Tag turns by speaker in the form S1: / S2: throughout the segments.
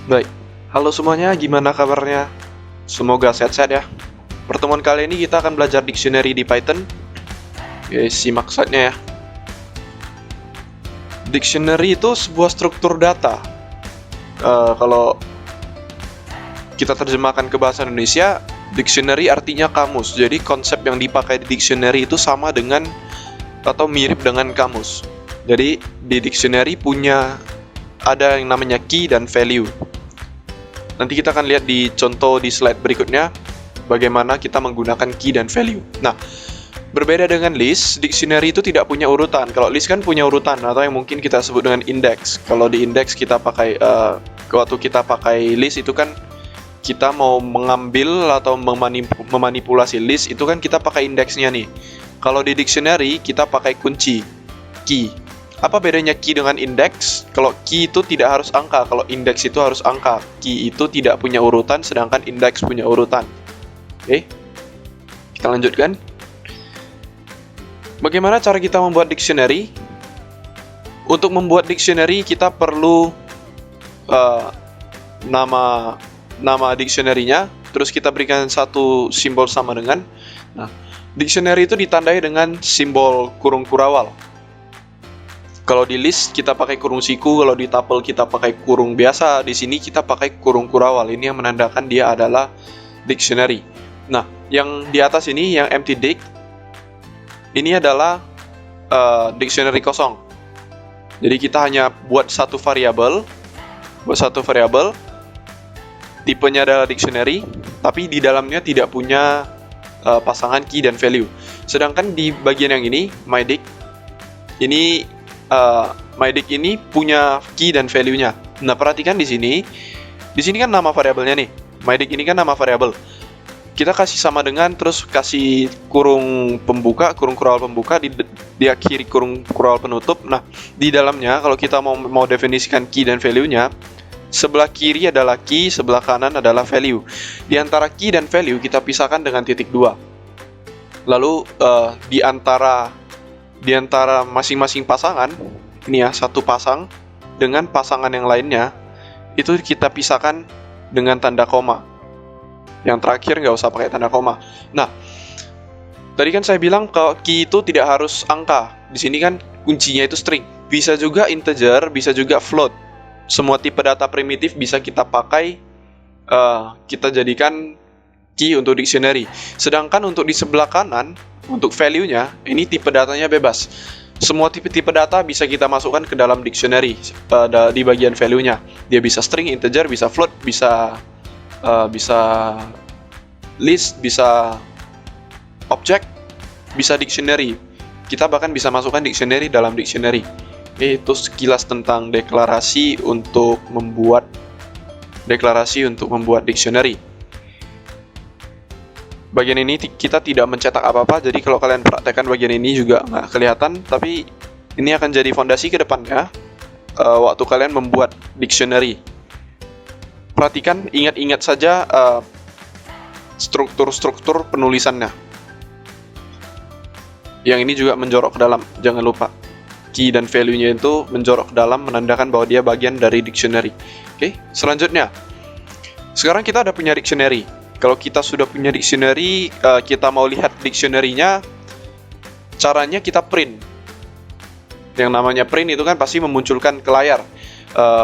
S1: Baik, halo semuanya, gimana kabarnya? Semoga sehat-sehat ya. Pertemuan kali ini kita akan belajar dictionary di Python. Simak saja ya. Dictionary itu sebuah struktur data. Kalau kita terjemahkan ke bahasa Indonesia, dictionary artinya kamus. Jadi konsep yang dipakai di dictionary itu sama dengan atau mirip dengan kamus. Jadi di dictionary ada yang namanya key dan value. Nanti kita akan lihat di contoh di slide berikutnya bagaimana kita menggunakan key dan value. Nah, berbeda dengan list, dictionary itu tidak punya urutan. Kalau list kan punya urutan atau yang mungkin kita sebut dengan index. Kalau di index kita pakai waktu kita pakai list itu kan kita mau mengambil atau memanipulasi list itu kan kita pakai indeksnya nih. Kalau di dictionary kita pakai kunci key. Apa bedanya key dengan index? Kalau key itu tidak harus angka, kalau index itu harus angka. Key itu tidak punya urutan, sedangkan index punya urutan. Oke, kita lanjutkan. Bagaimana cara kita membuat dictionary? Untuk membuat dictionary kita perlu nama dictionary-nya, terus kita berikan satu simbol sama dengan. Nah, dictionary itu ditandai dengan simbol kurung kurawal. Kalau di list kita pakai kurung siku, kalau di tuple kita pakai kurung biasa, di sini kita pakai kurung kurawal. Ini yang menandakan dia adalah dictionary. Nah, yang di atas ini yang empty dict ini adalah dictionary kosong. Jadi kita hanya buat satu variabel, tipenya adalah dictionary, tapi di dalamnya tidak punya pasangan key dan value. Sedangkan di bagian yang ini, mydict, ini mydict ini punya key dan value-nya. Nah, perhatikan di sini kan nama variabelnya nih. Mydict ini kan nama variabel. Kita kasih sama dengan, terus kasih kurung kurawal pembuka, di akhiri kurung kurawal penutup. Nah, di dalamnya kalau kita mau definisikan key dan value-nya, sebelah kiri adalah key, sebelah kanan adalah value. Di antara key dan value kita pisahkan dengan titik 2. Lalu di antara masing-masing pasangan, ini ya, satu pasang dengan pasangan yang lainnya, itu kita pisahkan dengan tanda koma. Yang terakhir nggak usah pakai tanda koma. Nah, tadi kan saya bilang kalau key itu tidak harus angka. Di sini kan kuncinya itu string. Bisa juga integer, bisa juga float. Semua tipe data primitif bisa kita pakai, kita jadikan key untuk dictionary. Sedangkan untuk di sebelah kanan, untuk value-nya, ini tipe datanya bebas. Semua tipe-tipe data bisa kita masukkan ke dalam dictionary di bagian value-nya. Dia bisa string, integer, bisa float, bisa list, bisa object, bisa dictionary. Kita bahkan bisa masukkan dictionary dalam dictionary. Itu sekilas tentang deklarasi untuk membuat dictionary. Bagian ini kita tidak mencetak apa-apa, jadi kalau kalian praktekkan bagian ini juga nggak kelihatan, tapi ini akan jadi fondasi ke depannya waktu kalian membuat dictionary. Perhatikan, ingat-ingat saja struktur-struktur penulisannya. Yang ini juga menjorok ke dalam, jangan lupa. Key dan value-nya itu menjorok ke dalam, menandakan bahwa dia bagian dari dictionary. Oke, selanjutnya. Sekarang kita ada punya dictionary. Kalau kita sudah punya dictionary, kita mau lihat dictionary-nya, caranya kita print. Yang namanya print itu kan pasti memunculkan ke layar.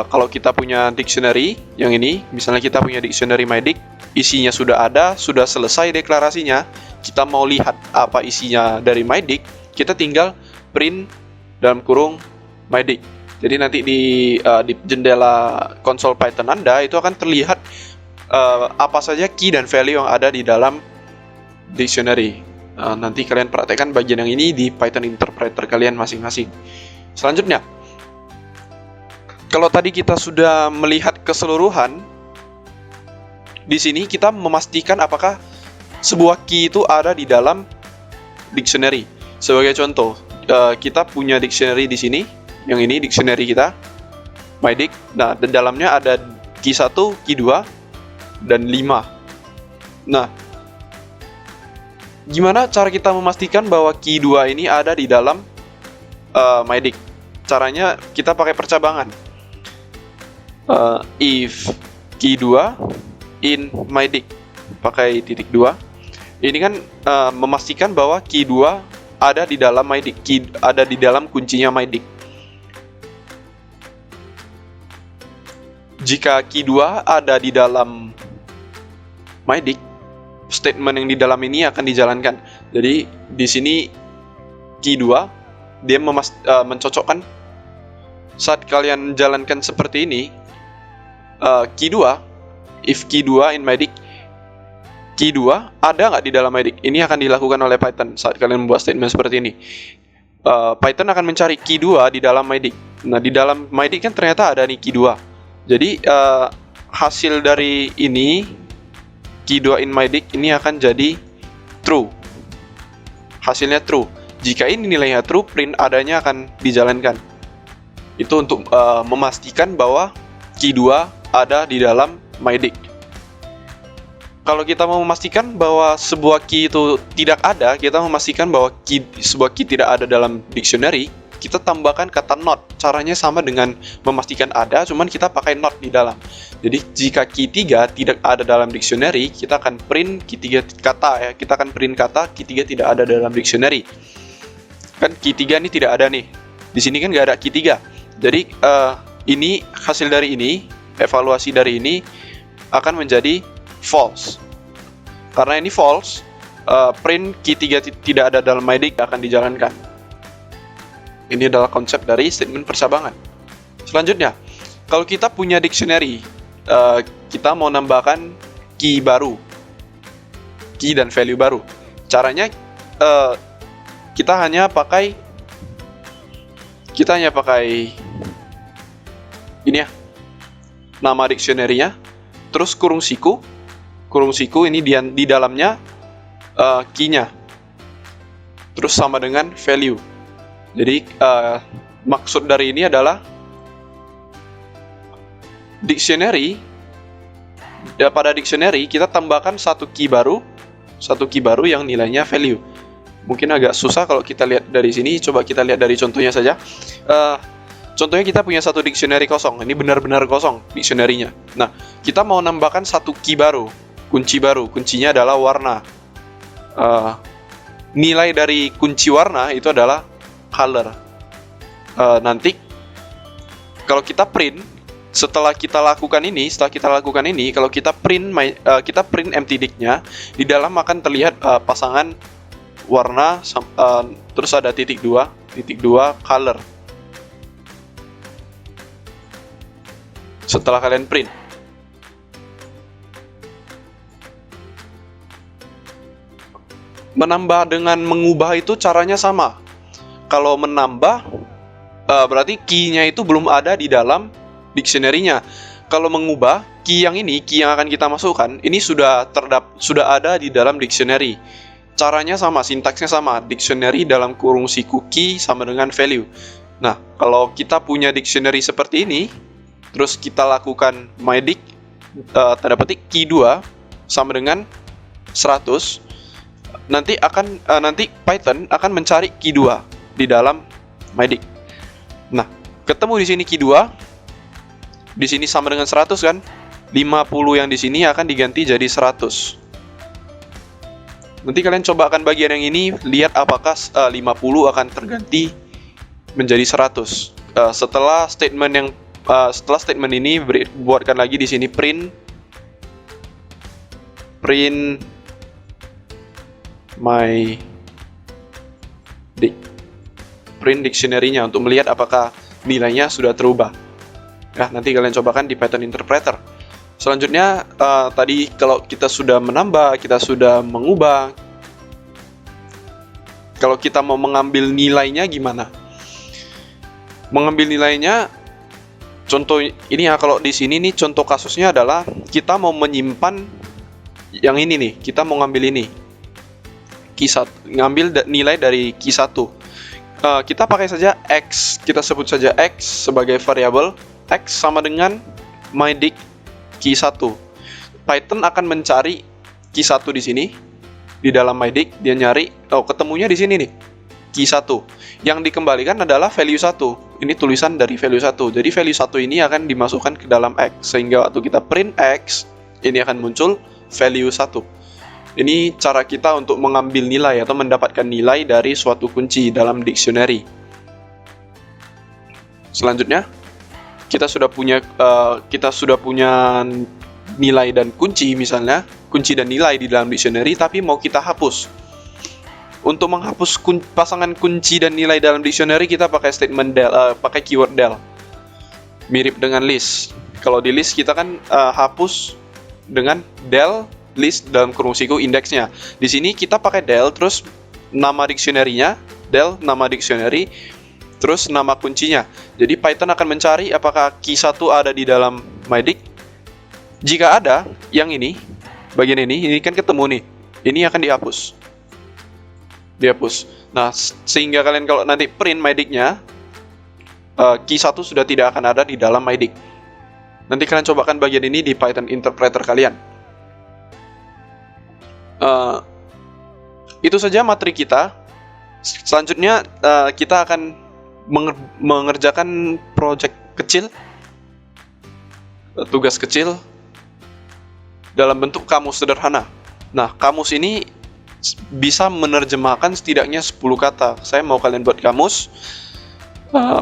S1: Kalau kita punya dictionary yang ini, misalnya kita punya dictionary mydict, isinya sudah ada, sudah selesai deklarasinya, kita mau lihat apa isinya dari mydict, kita tinggal print dalam kurung mydict. Jadi nanti di jendela konsol Python Anda itu akan terlihat apa saja key dan value yang ada di dalam dictionary. Nanti kalian praktekkan bagian yang ini di Python interpreter kalian masing-masing. Selanjutnya, kalau tadi kita sudah melihat keseluruhan, di sini kita memastikan apakah sebuah key itu ada di dalam dictionary. Sebagai contoh, kita punya dictionary di sini, yang ini dictionary kita, mydict. Nah, di dalamnya ada key 1, key 2, dan 5. Nah, gimana cara kita memastikan bahwa key 2 ini ada di dalam mydict? Caranya kita pakai percabangan. if key2 in mydict pakai titik 2. Ini kan memastikan bahwa key2 ada di dalam mydict, ada di dalam kuncinya mydict. Jika key2 ada di dalam mydict, statement yang di dalam ini akan dijalankan. Jadi di sini key2 dia mencocokkan saat kalian jalankan seperti ini. Key2, if key2 in mydict, key2 ada nggak di dalam mydict? Ini akan dilakukan oleh Python saat kalian membuat statement seperti ini. Python akan mencari key2 di dalam mydict. Nah, di dalam mydict kan ternyata ada nih key2. Jadi hasil dari ini key2 in mydict ini akan jadi true. Hasilnya true. Jika ini nilainya true, print adanya akan dijalankan. Itu untuk memastikan bahwa key2 ada di dalam mydict. Kalau kita mau memastikan bahwa sebuah key itu tidak ada, kita memastikan bahwa sebuah key tidak ada dalam dictionary, kita tambahkan kata not. Caranya sama dengan memastikan ada, cuman kita pakai not di dalam. Jadi jika key 3 tidak ada dalam dictionary, kita akan print key 3 kata ya. Kita akan print kata key 3 tidak ada dalam dictionary. Kan key 3 ini tidak ada nih. Di sini kan nggak ada key 3. Jadi ini hasil dari ini, evaluasi dari ini akan menjadi false. Karena ini false, print key 3 tidak ada dalam mydict akan dijalankan. Ini adalah konsep dari statement persabangan. Selanjutnya, kalau kita punya dictionary, kita mau nambahkan key baru, key dan value baru. Caranya kita hanya pakai ini ya, nama dictionary-nya, terus kurung siku ini di dalamnya key-nya, terus sama dengan value. Jadi maksud dari ini adalah dictionary, pada dictionary kita tambahkan satu key baru yang nilainya value. Mungkin agak susah kalau kita lihat dari sini. Coba kita lihat dari contohnya saja. Contohnya kita punya satu dictionary kosong. Ini benar-benar kosong dictionary-nya. Nah, kita mau nambahkan satu key baru, kunci baru. Kuncinya adalah warna. Nilai dari kunci warna itu adalah color. Nanti kalau kita print, setelah kita lakukan ini, kalau kita print empty dict-nya, di dalam akan terlihat pasangan warna, terus ada titik 2 color. Setelah kalian print, menambah dengan mengubah itu caranya sama. Kalau menambah berarti key-nya itu belum ada di dalam dictionary-nya. Kalau mengubah, key yang akan kita masukkan, ini sudah ada di dalam dictionary. Caranya sama, sintaksnya sama. Dictionary dalam kurung siku key sama dengan value. Nah, kalau kita punya dictionary seperti ini, terus kita lakukan mydict, tanda petik key 2 sama dengan 100, nanti Python akan mencari key 2 di dalam mydict. Nah, ketemu di sini key 2, di sini sama dengan 100 kan? 50 yang di sini akan diganti jadi 100. Nanti kalian coba akan bagian yang ini, lihat apakah 50 akan terganti menjadi 100. Setelah statement ini buatkan lagi di sini print print dictionary-nya untuk melihat apakah nilainya sudah terubah. Nah, nanti kalian cobakan di Python interpreter. Selanjutnya, tadi kalau kita sudah menambah, kita sudah mengubah, kalau kita mau mengambil nilainya gimana? Mengambil nilainya, contoh ini ya, kalau di sini nih contoh kasusnya adalah kita mau menyimpan yang ini nih, kita mau ngambil ini, ngambil nilai dari key 1. Kita pakai saja X, kita sebut saja X sebagai variabel. X sama dengan mydict key 1. Python akan mencari key 1 di sini, di dalam mydict dia nyari, ketemunya di sini nih, key 1. Yang dikembalikan adalah value 1. ini tulisan dari value 1. Jadi value 1 ini akan dimasukkan ke dalam X, sehingga waktu kita print X, ini akan muncul value 1. Ini cara kita untuk mengambil nilai atau mendapatkan nilai dari suatu kunci dalam dictionary. Selanjutnya, kita sudah punya nilai dan kunci, misalnya kunci dan nilai di dalam dictionary, tapi mau kita hapus. Untuk menghapus pasangan kunci dan nilai dalam dictionary, kita pakai statement del, pakai keyword del. Mirip dengan list. Kalau di list kita kan hapus dengan del list dalam kurung siku indeksnya. Di sini kita pakai del, terus nama dictionary-nya, del nama dictionary, terus nama kuncinya. Jadi Python akan mencari apakah key 1 ada di dalam mydict. Jika ada, yang ini, bagian ini kan ketemu nih. Ini akan dihapus. Nah, sehingga kalian kalau nanti print mydict-nya, key 1 sudah tidak akan ada di dalam mydict. Nanti kalian cobakan bagian ini di Python interpreter kalian. Itu saja materi kita. Selanjutnya kita akan mengerjakan project kecil, tugas kecil dalam bentuk kamus sederhana. Nah, kamus ini bisa menerjemahkan setidaknya 10 kata. Saya mau kalian buat kamus.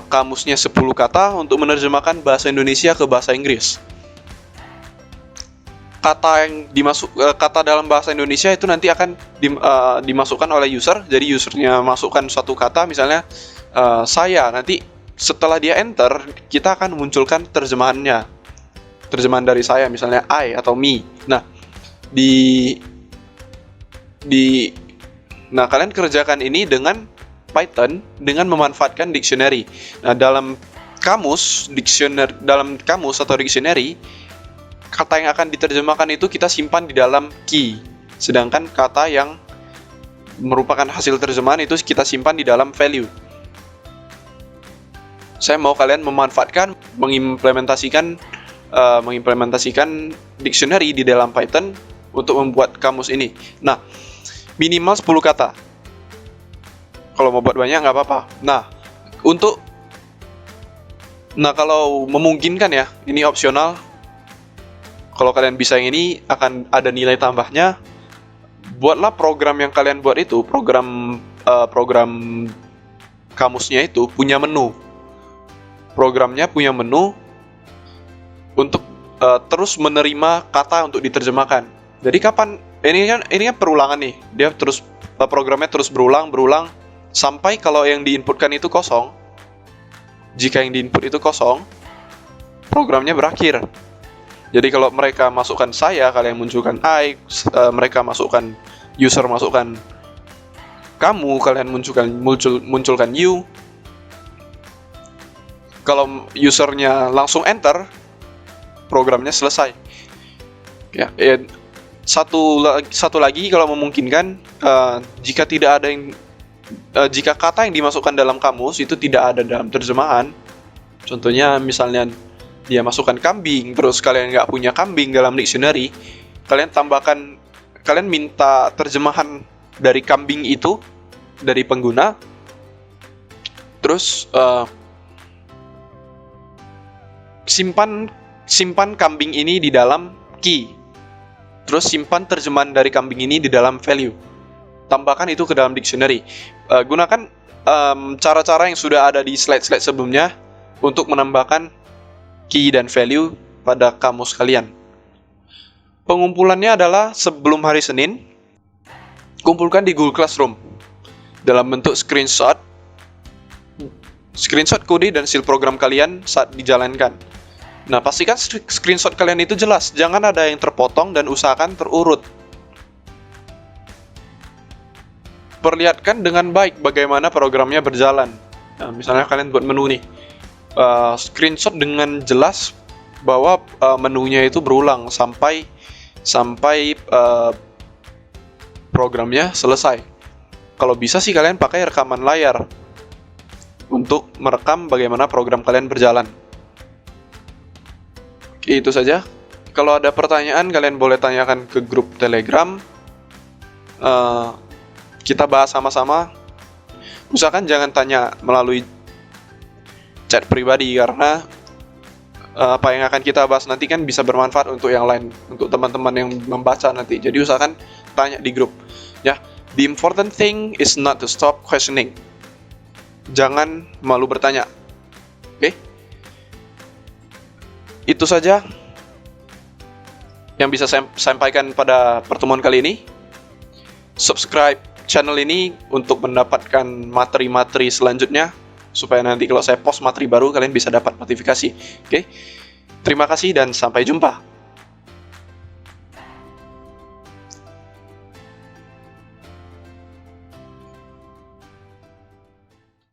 S1: Kamusnya 10 kata untuk menerjemahkan bahasa Indonesia ke bahasa Inggris. Kata dalam bahasa Indonesia itu nanti akan dimasukkan oleh user. Jadi usernya masukkan suatu kata, misalnya saya. Nanti setelah dia enter, kita akan munculkan terjemahannya. Terjemahan dari saya, misalnya I atau me. Nah, Nah, kalian kerjakan ini dengan Python dengan memanfaatkan dictionary. Nah, dalam kamus atau dictionary, kata yang akan diterjemahkan itu kita simpan di dalam key. Sedangkan kata yang merupakan hasil terjemahan itu kita simpan di dalam value. Saya mau kalian mengimplementasikan dictionary di dalam Python untuk membuat kamus ini. Nah, minimal 10 kata. Kalau mau buat banyak nggak apa-apa. Nah, kalau memungkinkan ya, ini opsional. Kalau kalian bisa yang ini, akan ada nilai tambahnya. Buatlah program yang kalian buat itu, program kamusnya itu punya menu. Programnya punya menu untuk terus menerima kata untuk diterjemahkan. Jadi ini kan perulangan nih. Programnya terus berulang sampai kalau yang diinputkan itu kosong. Jika yang diinput itu kosong, programnya berakhir. Jadi kalau mereka masukkan saya, kalian munculkan I, mereka user masukkan kamu, kalian munculkan you. Kalau usernya langsung enter, programnya selesai. Satu lagi kalau memungkinkan, jika kata yang dimasukkan dalam kamus itu tidak ada dalam terjemahan, contohnya misalnya dia masukkan kambing, terus kalian nggak punya kambing dalam dictionary, kalian minta terjemahan dari kambing itu dari pengguna, terus simpan kambing ini di dalam key. Terus simpan terjemahan dari kambing ini di dalam value. Tambahkan itu ke dalam dictionary. Gunakan cara-cara yang sudah ada di slide-slide sebelumnya untuk menambahkan key dan value pada kamus kalian. Pengumpulannya adalah sebelum hari Senin, kumpulkan di Google Classroom dalam bentuk screenshot kode dan sil program kalian saat dijalankan. Nah, pastikan screenshot kalian itu jelas, jangan ada yang terpotong dan usahakan terurut. Perlihatkan dengan baik bagaimana programnya berjalan. Nah, misalnya kalian buat menu nih, screenshot dengan jelas bahwa menunya itu berulang sampai programnya selesai. Kalau bisa sih kalian pakai rekaman layar untuk merekam bagaimana program kalian berjalan. Itu saja. Kalau ada pertanyaan, kalian boleh tanyakan ke grup Telegram. Kita bahas sama-sama. Usahakan jangan tanya melalui chat pribadi, karena apa yang akan kita bahas nanti kan bisa bermanfaat untuk yang lain, untuk teman-teman yang membaca nanti. Jadi usahakan tanya di grup ya. The important thing is not to stop questioning. Jangan malu bertanya. Oke? Itu saja yang bisa saya sampaikan pada pertemuan kali ini. Subscribe channel ini untuk mendapatkan materi-materi selanjutnya, supaya nanti kalau saya post materi baru kalian bisa dapat notifikasi. Oke? Terima kasih dan sampai jumpa.